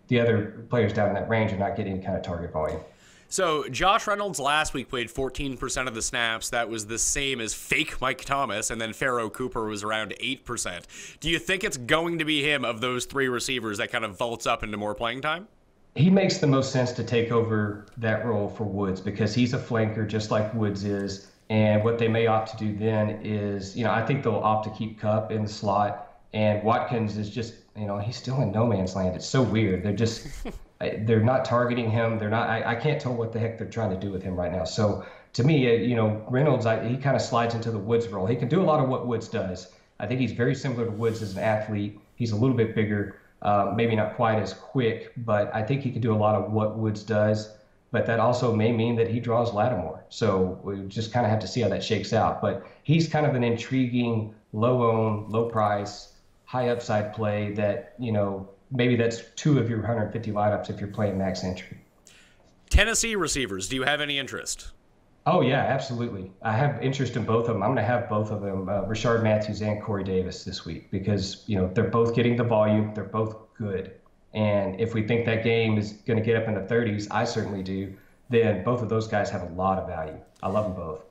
the other players down in that range are not getting any kind of target volume. So Josh Reynolds last week played 14% of the snaps. That was the same as fake Mike Thomas, and then Pharaoh Cooper was around 8%. Do you think it's going to be him of those 3 receivers that kind of vaults up into more playing time? He makes the most sense to take over that role for Woods because he's a flanker just like Woods is. And what they may opt to do then is, I think they'll opt to keep Kupp in the slot. And Watkins is just, he's still in no man's land. It's so weird. They're not targeting him. I can't tell what the heck they're trying to do with him right now. So to me, Reynolds, he kind of slides into the Woods role. He can do a lot of what Woods does. I think he's very similar to Woods as an athlete. He's a little bit bigger, maybe not quite as quick, but I think he can do a lot of what Woods does. But that also may mean that he draws Lattimore. So we just kind of have to see how that shakes out. But he's kind of an intriguing, low-owned, low-price, high upside play that, maybe that's 2 of your 150 lineups if you're playing max entry. Tennessee receivers, do you have any interest? Oh, yeah, absolutely. I have interest in both of them. I'm going to have both of them, Rashard Matthews and Corey Davis this week because, they're both getting the volume. They're both good. And if we think that game is going to get up in the 30s, I certainly do, then both of those guys have a lot of value. I love them both.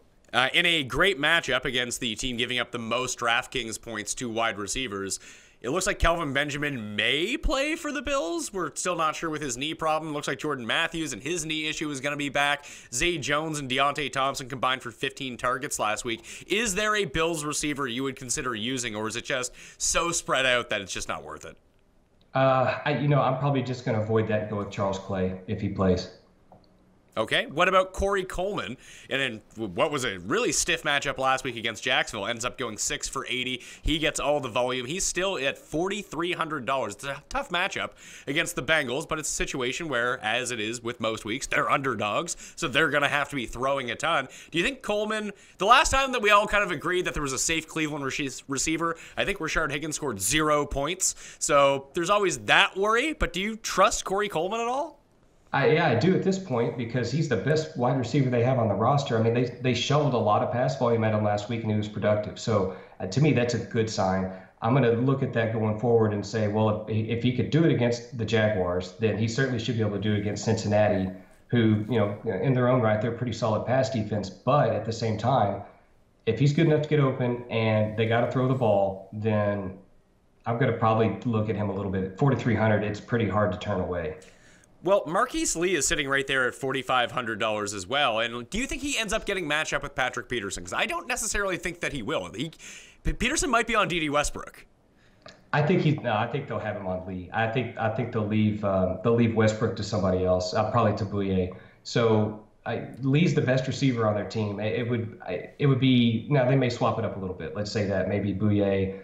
In a great matchup against the team giving up the most DraftKings points to wide receivers, it looks like Kelvin Benjamin may play for the Bills. We're still not sure with his knee problem. Looks like Jordan Matthews and his knee issue is going to be back. Zay Jones and Deontay Thompson combined for 15 targets last week. Is there a Bills receiver you would consider using, or is it just so spread out that it's just not worth it? I'm probably just going to avoid that and go with Charles Clay if he plays. Okay, what about Corey Coleman? And in what was a really stiff matchup last week against Jacksonville, ends up going 6 for 80. He gets all the volume. He's still at $4,300. It's a tough matchup against the Bengals, but it's a situation where, as it is with most weeks, they're underdogs, so they're going to have to be throwing a ton. Do you think Coleman, the last time that we all kind of agreed that there was a safe Cleveland receiver, I think Rashard Higgins scored 0 points. So there's always that worry, but do you trust Corey Coleman at all? I do at this point because he's the best wide receiver they have on the roster. I mean, they shoveled a lot of pass volume at him last week, and he was productive. So to me, that's a good sign. I'm going to look at that going forward and say, well, if he could do it against the Jaguars, then he certainly should be able to do it against Cincinnati, who, in their own right, they're a pretty solid pass defense. But at the same time, if he's good enough to get open and they got to throw the ball, then I'm going to probably look at him a little bit. 4,300, it's pretty hard to turn away. Well, Marquise Lee is sitting right there at $4,500 as well. And do you think he ends up getting matched up with Patrick Peterson? Because I don't necessarily think that he will. Peterson might be on D.D. Westbrook. I think they'll have him on Lee. I think they'll leave Westbrook to somebody else, probably to Bouye. So Lee's the best receiver on their team. It would be, now they may swap it up a little bit. Let's say that maybe Bouye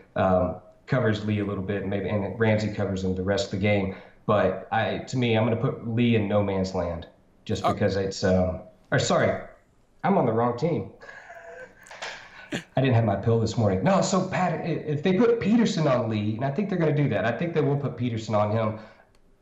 covers Lee a little bit, and Ramsey covers him the rest of the game. But to me, I'm going to put Lee in no man's land just because it's I'm on the wrong team. I didn't have my pill this morning. No, so Pat, if they put Peterson on Lee, and I think they're going to do that. I think they will put Peterson on him,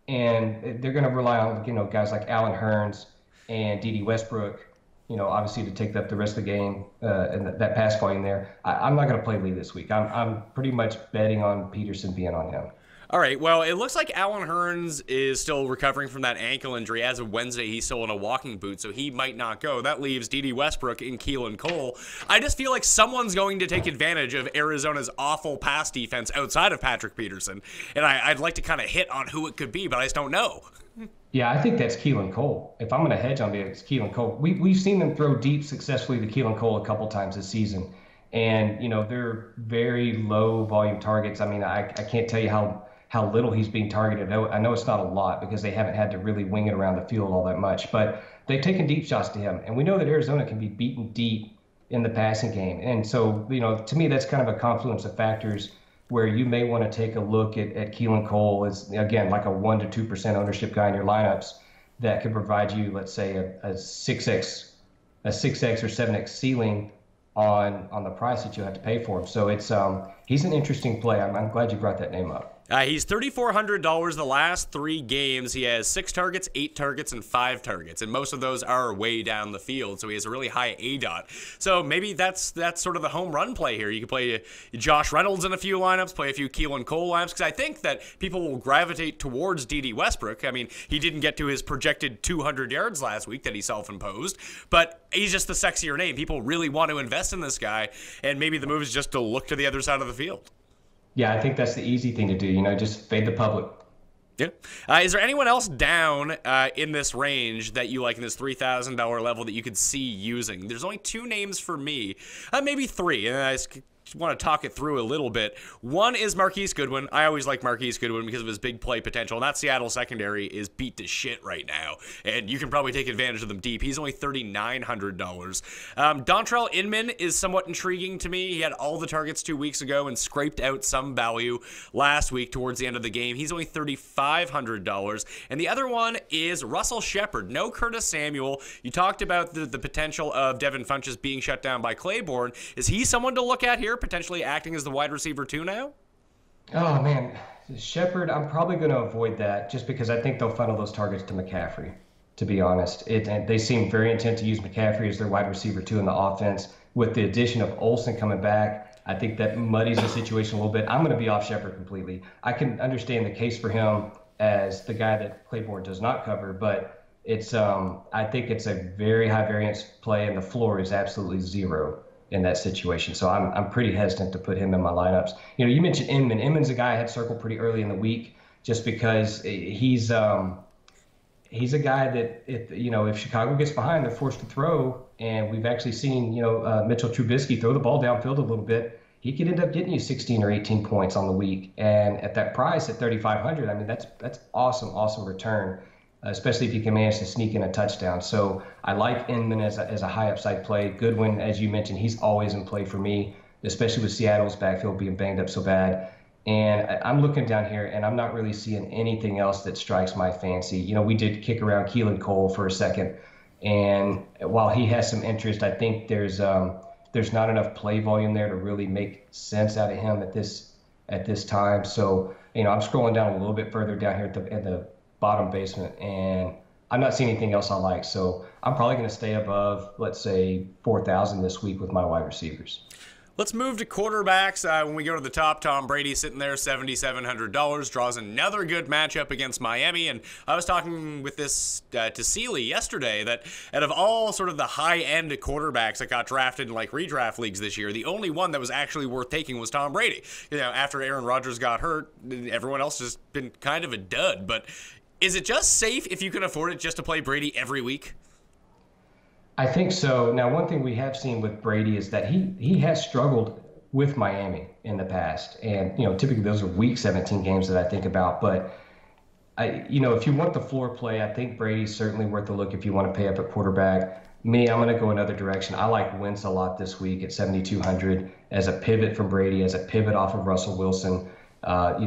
and they're going to rely on guys like Allen Hurns and D.D. Westbrook, obviously to take up the rest of the game and that pass volume there. I'm not going to play Lee this week. I'm pretty much betting on Peterson being on him. All right, well, it looks like Allen Hurns is still recovering from that ankle injury. As of Wednesday, he's still in a walking boot, so he might not go. That leaves D.D. Westbrook and Keelan Cole. I just feel like someone's going to take advantage of Arizona's awful pass defense outside of Patrick Peterson, and I'd like to kind of hit on who it could be, but I just don't know. Yeah, I think that's Keelan Cole. If I'm going to hedge on it, it's Keelan Cole. We've seen them throw deep successfully to Keelan Cole a couple times this season, and, they're very low volume targets. I mean, I can't tell you how little he's being targeted. I know it's not a lot because they haven't had to really wing it around the field all that much, but they've taken deep shots to him. And we know that Arizona can be beaten deep in the passing game. And so, to me, that's kind of a confluence of factors where you may want to take a look at Keelan Cole as, again, like a 1% to 2% ownership guy in your lineups that could provide you, let's say, a 6x or 7x ceiling on the price that you have to pay for him. So he's an interesting play. I'm glad you brought that name up. He's $3,400 the last 3 games. He has 6 targets, 8 targets, and 5 targets, and most of those are way down the field, so he has a really high ADOT. So maybe that's sort of the home run play here. You can play Josh Reynolds in a few lineups, play a few Keelan Cole lineups, because I think that people will gravitate towards D.D. Westbrook. I mean, he didn't get to his projected 200 yards last week that he self-imposed, but he's just the sexier name. People really want to invest in this guy, and maybe the move is just to look to the other side of the field. Yeah, I think that's the easy thing to do, just fade the public. Yeah. Is there anyone else down in this range that you like in this $3,000 level that you could see using? There's only 2 names for me, maybe 3, and I just want to talk it through a little bit. One is Marquise Goodwin. I always like Marquise Goodwin because of his big play potential, and that Seattle secondary is beat to shit right now, and you can probably take advantage of them deep. He's only $3,900. Dontrell Inman is somewhat intriguing to me. He had all the targets 2 weeks ago and scraped out some value last week towards the end of the game. He's only $3,500. And the other one is Russell Shepard. No Curtis Samuel. You talked about the potential of Devin Funchess being shut down by Claiborne. Is he someone to look at here, potentially acting as the wide receiver 2 now? Oh, man. Shepard, I'm probably going to avoid that just because I think they'll funnel those targets to McCaffrey, to be honest. And they seem very intent to use McCaffrey as their wide receiver 2 in the offense. With the addition of Olsen coming back, I think that muddies the situation a little bit. I'm going to be off Shepard completely. I can understand the case for him as the guy that Claiborne does not cover, but I think it's a very high variance play, and the floor is absolutely 0 in that situation. So I'm pretty hesitant to put him in my lineups. You mentioned Inman. Inman's a guy I had circled pretty early in the week just because he's a guy that if Chicago gets behind, they're forced to throw. And we've actually seen, Mitchell Trubisky throw the ball downfield a little bit. He could end up getting you 16 or 18 points on the week. And at that price, at $3,500, I mean, that's awesome return, especially if you can manage to sneak in a touchdown. So I like Inman as a high upside play. Goodwin, as you mentioned, he's always in play for me, especially with Seattle's backfield being banged up so bad. And I'm looking down here, and I'm not really seeing anything else that strikes my fancy. We did kick around Keelan Cole for a second, and while he has some interest, I think there's not enough play volume there to really make sense out of him at this time. So I'm scrolling down a little bit further down here at the bottom basement, and I'm not seeing anything else I like. So I'm probably going to stay above, let's say, 4,000 this week with my wide receivers. Let's move to quarterbacks. When we go to the top, Tom Brady sitting there, $7,700, draws another good matchup against Miami. And I was talking with this to Seeley yesterday that out of all sort of the high-end quarterbacks that got drafted in like redraft leagues this year, the only one that was actually worth taking was Tom Brady. After Aaron Rodgers got hurt, everyone else has been kind of a dud. But is it just safe if you can afford it just to play Brady every week? I think so. Now, one thing we have seen with Brady is that he has struggled with Miami in the past. And, typically those are week 17 games that I think about. But, if you want the floor play, I think Brady's certainly worth a look if you want to pay up at quarterback. Me, I'm going to go another direction. I like Wentz a lot this week at 7,200 as a pivot from Brady, as a pivot off of Russell Wilson.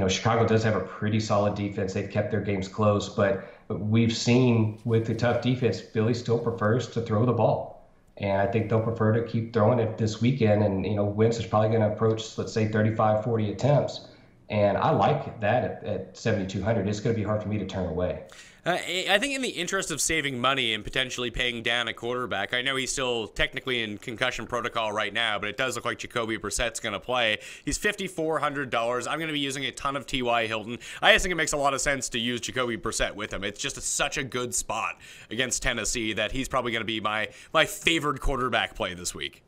Chicago does have a pretty solid defense. They've kept their games close, but we've seen with the tough defense, Philly still prefers to throw the ball. And I think they'll prefer to keep throwing it this weekend. And, Wentz is probably going to approach, let's say, 35, 40 attempts. And I like that at 7,200. It's going to be hard for me to turn away. I think in the interest of saving money and potentially paying down a quarterback, I know he's still technically in concussion protocol right now, but it does look like Jacoby Brissett's going to play. He's $5,400. I'm going to be using a ton of T.Y. Hilton. I just think it makes a lot of sense to use Jacoby Brissett with him. It's just such a good spot against Tennessee that he's probably going to be my favored quarterback play this week.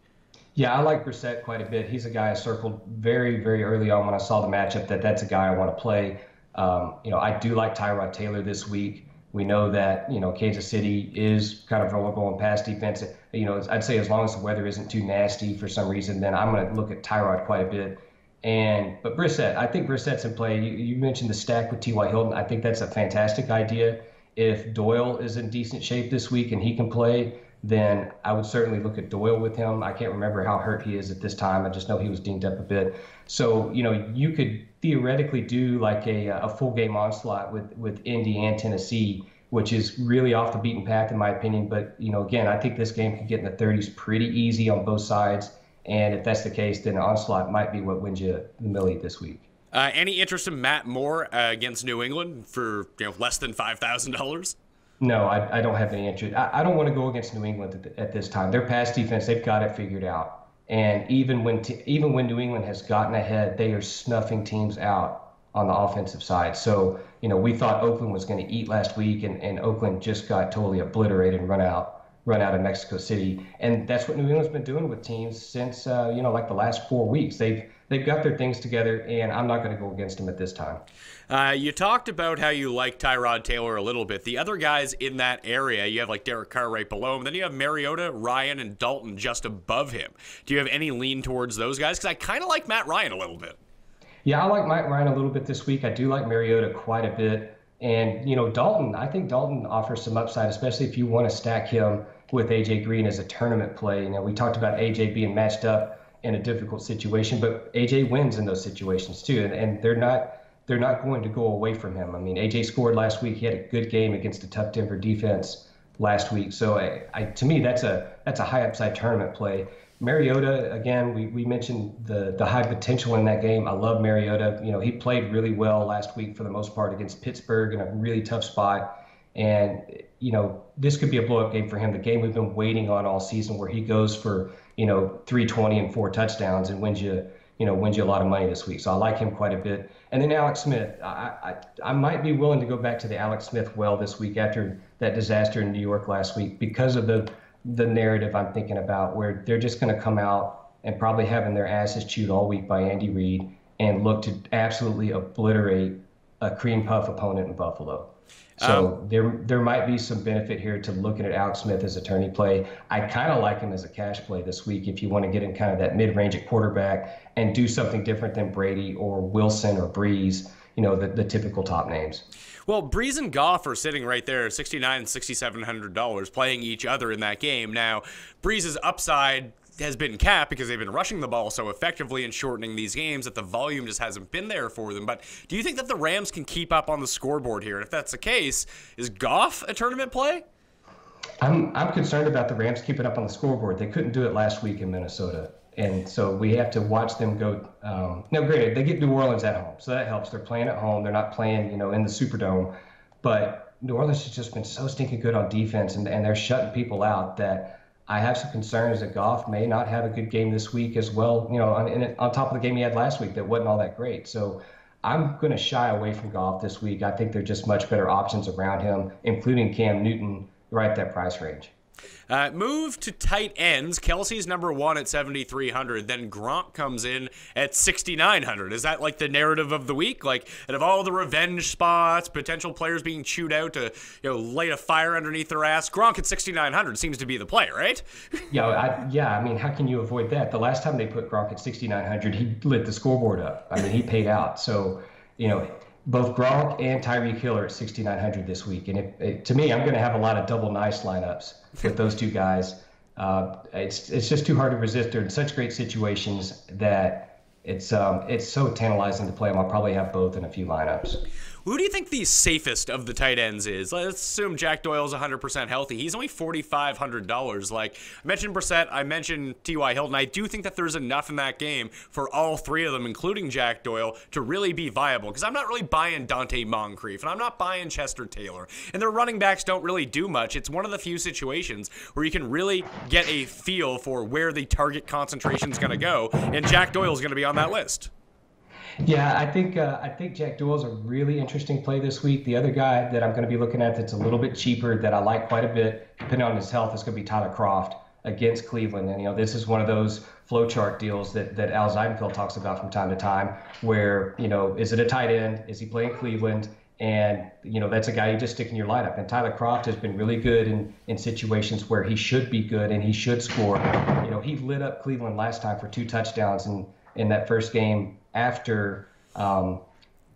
Yeah, I like Brissett quite a bit. He's a guy I circled very, very early on when I saw the matchup that's a guy I want to play. I do like Tyrod Taylor this week. We know that, Kansas City is kind of vulnerable in pass defense. I'd say as long as the weather isn't too nasty for some reason, then I'm going to look at Tyrod quite a bit. But Brissett, I think Brissett's in play. You mentioned the stack with T.Y. Hilton. I think that's a fantastic idea. If Doyle is in decent shape this week and he can play, then I would certainly look at Doyle with him. I can't remember how hurt he is at this time. I just know he was dinged up a bit. So, you could theoretically do like a full game onslaught with Indy and Tennessee, which is really off the beaten path in my opinion. But, again, I think this game could get in the 30s pretty easy on both sides. And if that's the case, then onslaught might be what wins you the millie this week. Any interest in Matt Moore against New England for less than $5,000? No, I don't have any interest. I don't want to go against New England at this time. Their pass defense, they've got it figured out. And even when New England has gotten ahead, they are snuffing teams out on the offensive side. So, we thought Oakland was going to eat last week, and Oakland just got totally obliterated and run out of Mexico City. And that's what New England's been doing with teams since, like the last 4 weeks. They've got their things together, and I'm not going to go against them at this time. You talked about how you like Tyrod Taylor a little bit. The other guys in that area, you have like Derek Carr right below him. Then you have Mariota, Ryan, and Dalton just above him. Do you have any lean towards those guys? Because I kind of like Matt Ryan a little bit. Yeah, I like Matt Ryan a little bit this week. I do like Mariota quite a bit. And, Dalton, I think Dalton offers some upside, especially if you want to stack him with A.J. Green as a tournament play. We talked about A.J. being matched up in a difficult situation, but A.J. wins in those situations too. And they're not going to go away from him. I mean, A.J. scored last week. He had a good game against a tough Denver defense last week. So to me, that's a high upside tournament play. Mariota, again, we mentioned the high potential in that game. I love Mariota. He played really well last week for the most part against Pittsburgh in a really tough spot. And, this could be a blow-up game for him, the game we've been waiting on all season where he goes for, 320 and 4 touchdowns and wins you a lot of money this week. So I like him quite a bit. And then Alex Smith, I might be willing to go back to the Alex Smith well this week after that disaster in New York last week because of the narrative I'm thinking about where they're just going to come out and probably having their asses chewed all week by Andy Reid and look to absolutely obliterate a cream puff opponent in Buffalo. So there might be some benefit here to looking at Alex Smith as a tourney play. I kind of like him as a cash play this week if you want to get in kind of that mid-range at quarterback and do something different than Brady or Wilson or Breeze, the typical top names. Well, Breeze and Goff are sitting right there, $6,900 and $6,700, playing each other in that game. Now, Breeze's upside has been capped because they've been rushing the ball so effectively and shortening these games that the volume just hasn't been there for them. But do you think that the Rams can keep up on the scoreboard here? And if that's the case, is Goff a tournament play? I'm concerned about the Rams keeping up on the scoreboard. They couldn't do it last week in Minnesota. And so we have to watch them go. Now, granted, they get New Orleans at home, so that helps. They're playing at home. They're not playing, in the Superdome. But, New Orleans has just been so stinking good on defense, and they're shutting people out that I have some concerns that Goff may not have a good game this week as well, on top of the game he had last week that wasn't all that great. So I'm going to shy away from Goff this week. I think there are just much better options around him, including Cam Newton, right at that price range. Move to tight ends. Kelsey's number 1 at 7,300. Then Gronk comes in at 6,900. Is that like the narrative of the week? Like, out of all the revenge spots, potential players being chewed out to light a fire underneath their ass, Gronk at 6,900 seems to be the play, right? I mean, how can you avoid that? The last time they put Gronk at 6,900, he lit the scoreboard up. I mean, he paid out. So, both Gronk and Tyreek Hill are at 6,900 this week. And to me, I'm going to have a lot of double nice lineups with those two guys. It's just too hard to resist. They're in such great situations that it's so tantalizing to play them. I'll probably have both in a few lineups. Who do you think the safest of the tight ends is? Let's assume Jack Doyle's 100% healthy. He's only $4,500. Like, I mentioned Brissett, I mentioned T.Y. Hilton. I do think that there's enough in that game for all three of them, including Jack Doyle, to really be viable. Because I'm not really buying Dante Moncrief, and I'm not buying Chester Taylor. And their running backs don't really do much. It's one of the few situations where you can really get a feel for where the target concentration is going to go, and Jack Doyle's going to be on that list. Yeah, I think Jack Doyle's a really interesting play this week. The other guy that I'm going to be looking at that's a little bit cheaper that I like quite a bit, depending on his health, is going to be Tyler Kroft against Cleveland. And this is one of those flowchart deals that Al Zeidenfeld talks about from time to time, where is it a tight end? Is he playing Cleveland? And that's a guy you just stick in your lineup. And Tyler Kroft has been really good in situations where he should be good and he should score. He lit up Cleveland last time for 2 touchdowns in that first game after Tyler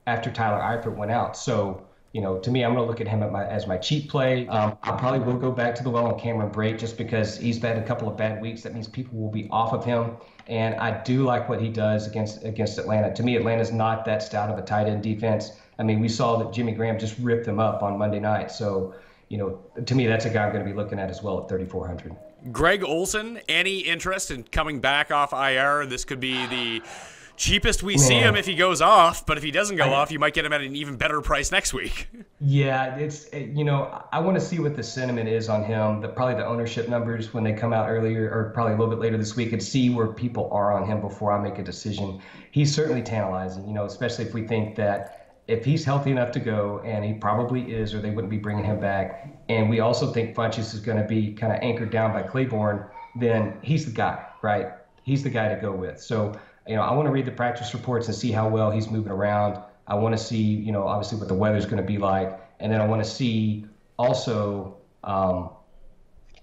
Eifert went out. So, to me, I'm going to look at him as my cheap play. I probably will go back to the well on Cameron Brate just because he's had a couple of bad weeks. That means people will be off of him. And I do like what he does against Atlanta. To me, Atlanta's not that stout of a tight end defense. I mean, we saw that Jimmy Graham just ripped them up on Monday night. So, to me, that's a guy I'm going to be looking at as well at 3,400. Greg Olsen, any interest in coming back off IR? This could be the cheapest we see him if he goes off, but if he doesn't go off, you might get him at an even better price next week. Yeah, I want to see what the sentiment is on him, probably the ownership numbers when they come out earlier or probably a little bit later this week, and see where people are on him before I make a decision. He's certainly tantalizing, especially if we think that if he's healthy enough to go, and he probably is, or they wouldn't be bringing him back, and we also think Funchess is going to be kind of anchored down by Claiborne, then he's the guy, right? He's the guy to go with. So, I want to read the practice reports and see how well he's moving around. I want to see, obviously what the weather's going to be like. And then I want to see also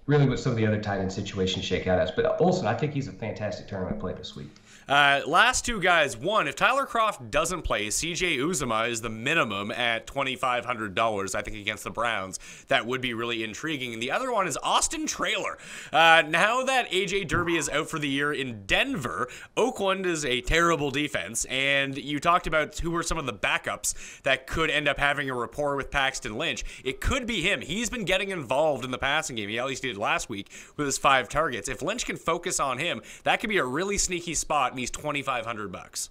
really what some of the other tight end situations shake out as. But Olsen, I think he's a fantastic tournament play this week. Last two guys. One, if Tyler Kroft doesn't play, CJ Uzomah is the minimum at $2,500, I think, against the Browns. That would be really intriguing. And the other one is Austin Traylor. Now that A.J. Derby is out for the year in Denver, Oakland is a terrible defense. And you talked about who were some of the backups that could end up having a rapport with Paxton Lynch. It could be him. He's been getting involved in the passing game. He at least did last week with his 5 targets. If Lynch can focus on him, that could be a really sneaky spot. And he's $2,500.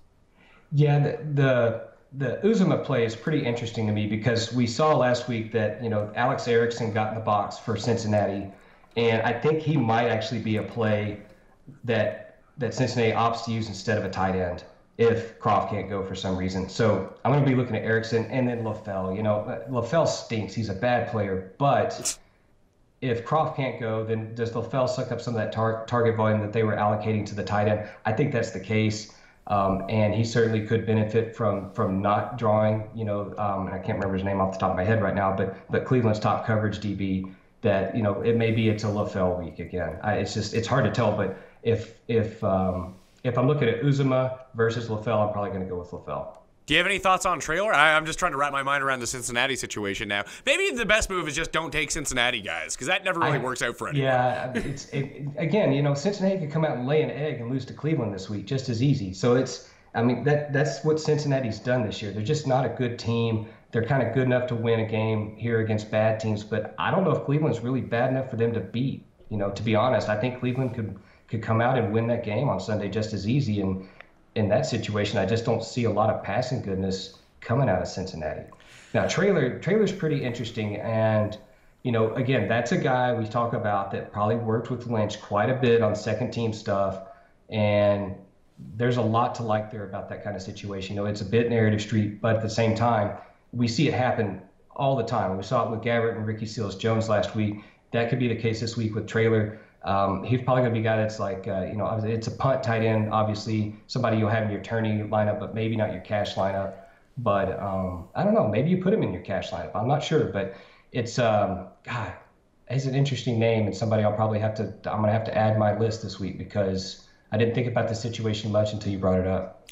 Yeah, the Uzomah play is pretty interesting to me because we saw last week that Alex Erickson got in the box for Cincinnati, and I think he might actually be a play that Cincinnati opts to use instead of a tight end if Kroft can't go for some reason. So I'm going to be looking at Erickson and then LaFell. LaFell stinks; he's a bad player, but if Kroft can't go, then does LaFell suck up some of that target volume that they were allocating to the tight end? I think that's the case, and he certainly could benefit from not drawing. I can't remember his name off the top of my head right now, but Cleveland's top coverage DB. That it's a LaFell week again. It's hard to tell, but if I'm looking at Uzomah versus LaFell, I'm probably going to go with LaFell. Do you have any thoughts on Traylor? I'm just trying to wrap my mind around the Cincinnati situation now. Maybe the best move is just don't take Cincinnati guys, because that never really works out for anyone. Yeah, again, Cincinnati could come out and lay an egg and lose to Cleveland this week just as easy. So that's what Cincinnati's done this year. They're just not a good team. They're kind of good enough to win a game here against bad teams, but I don't know if Cleveland's really bad enough for them to beat. To be honest, I think Cleveland could come out and win that game on Sunday just as easy. And in that situation, I just don't see a lot of passing goodness coming out of Cincinnati. Now, Traylor's pretty interesting. And, again, that's a guy we talk about that probably worked with Lynch quite a bit on second team stuff. And there's a lot to like there about that kind of situation. It's a bit narrative street, but at the same time, we see it happen all the time. We saw it with Garrett and Ricky Seals-Jones last week. That could be the case this week with Traylor. He's probably going to be a guy that's like, it's a punt tight end, obviously, somebody you'll have in your tourney lineup, but maybe not your cash lineup. But I don't know, maybe you put him in your cash lineup. I'm not sure, but it's, God, it's an interesting name and somebody I'm going to have to add to my list this week because I didn't think about the situation much until you brought it up.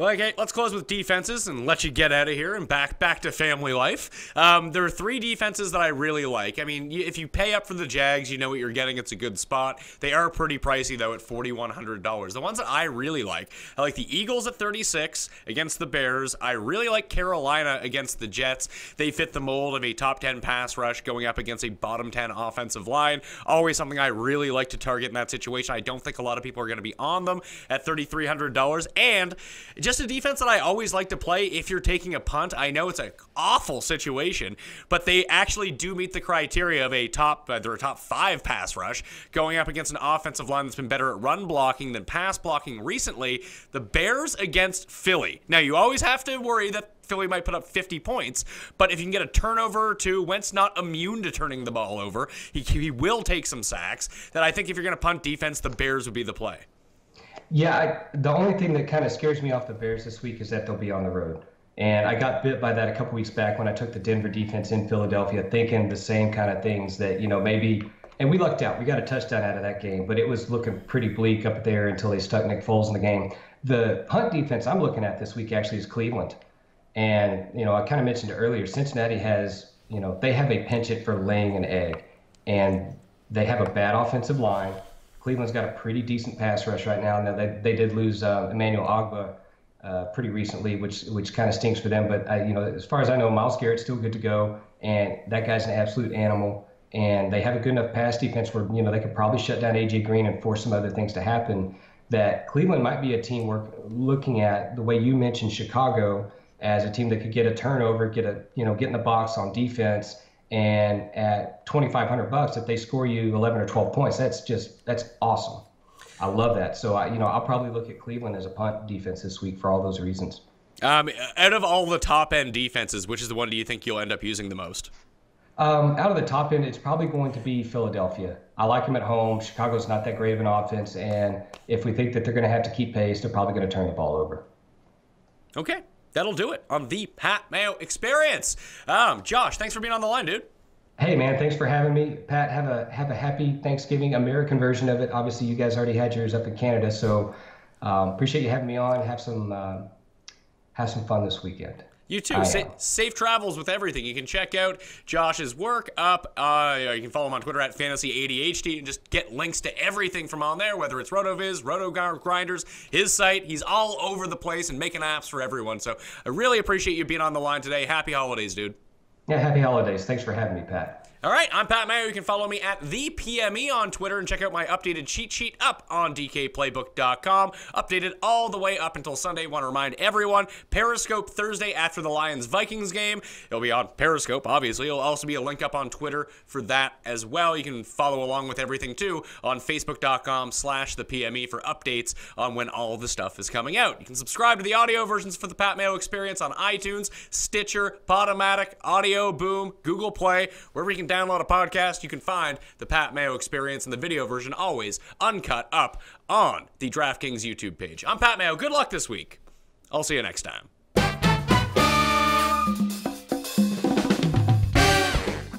Okay, let's close with defenses and let you get out of here and back to family life. There are 3 defenses that I really like. I mean, if you pay up for the Jags, you know what you're getting. It's a good spot. They are pretty pricey, though, at $4,100. The ones that I really like, I like the Eagles at 36 against the Bears. I really like Carolina against the Jets. They fit the mold of a top 10 pass rush going up against a bottom 10 offensive line. Always something I really like to target in that situation. I don't think a lot of people are going to be on them at $3,300. And just a defense that I always like to play if you're taking a punt. I know it's an awful situation, but they actually do meet the criteria of they're a top 5 pass rush going up against an offensive line that's been better at run blocking than pass blocking recently. The Bears against Philly. Now, you always have to worry that Philly might put up 50 points, but if you can get a turnover or two, Wentz not immune to turning the ball over. He will take some sacks. That I think if you're going to punt defense, the Bears would be the play. Yeah, the only thing that kind of scares me off the Bears this week is that they'll be on the road. And I got bit by that a couple weeks back when I took the Denver defense in Philadelphia, thinking the same kind of things that, maybe, and we lucked out. We got a touchdown out of that game, but it was looking pretty bleak up there until they stuck Nick Foles in the game. The punt defense I'm looking at this week actually is Cleveland. And, I kind of mentioned it earlier, Cincinnati has, they have a penchant for laying an egg. And they have a bad offensive line. Cleveland's got a pretty decent pass rush right now. Now they did lose Emmanuel Ogbah pretty recently, which kind of stinks for them. But as far as I know, Myles Garrett's still good to go, and that guy's an absolute animal. And they have a good enough pass defense where they could probably shut down AJ Green and force some other things to happen. That Cleveland might be a team we're looking at the way you mentioned Chicago as a team that could get a turnover, get in the box on defense. And at $2,500, if they score you 11 or 12 points, that's awesome. I love that. So I'll probably look at Cleveland as a punt defense this week for all those reasons. Out of all the top end defenses, which is the one do you think you'll end up using the most? Out of the top end, it's probably going to be Philadelphia. I like them at home. Chicago's not that great of an offense, and if we think that they're going to have to keep pace, they're probably going to turn the ball over. Okay. That'll do it on the Pat Mayo Experience. Josh, thanks for being on the line, dude. Hey, man, thanks for having me. Pat, have a happy Thanksgiving, American version of it. Obviously, you guys already had yours up in Canada, so appreciate you having me on. Have some fun this weekend. You too. Safe travels with everything. You can check out Josh's work up. You can follow him on Twitter at Fantasy ADHD and just get links to everything from on there, whether it's RotoViz, RotoGrinders, his site. He's all over the place and making apps for everyone. So I really appreciate you being on the line today. Happy holidays, dude. Yeah, happy holidays. Thanks for having me, Pat. All right, I'm Pat Mayo. You can follow me at ThePME on Twitter and check out my updated cheat sheet up on DKPlaybook.com. Updated all the way up until Sunday. Want to remind everyone, Periscope Thursday after the Lions-Vikings game. It'll be on Periscope, obviously. It'll also be a link up on Twitter for that as well. You can follow along with everything, too, on Facebook.com/ThePME for updates on when all the stuff is coming out. You can subscribe to the audio versions for the Pat Mayo Experience on iTunes, Stitcher, Podomatic, Audio Boom, Google Play, wherever you can download a podcast, you can find the Pat Mayo Experience and the video version always uncut up on the DraftKings YouTube page. I'm Pat Mayo. Good luck this week. I'll see you next time.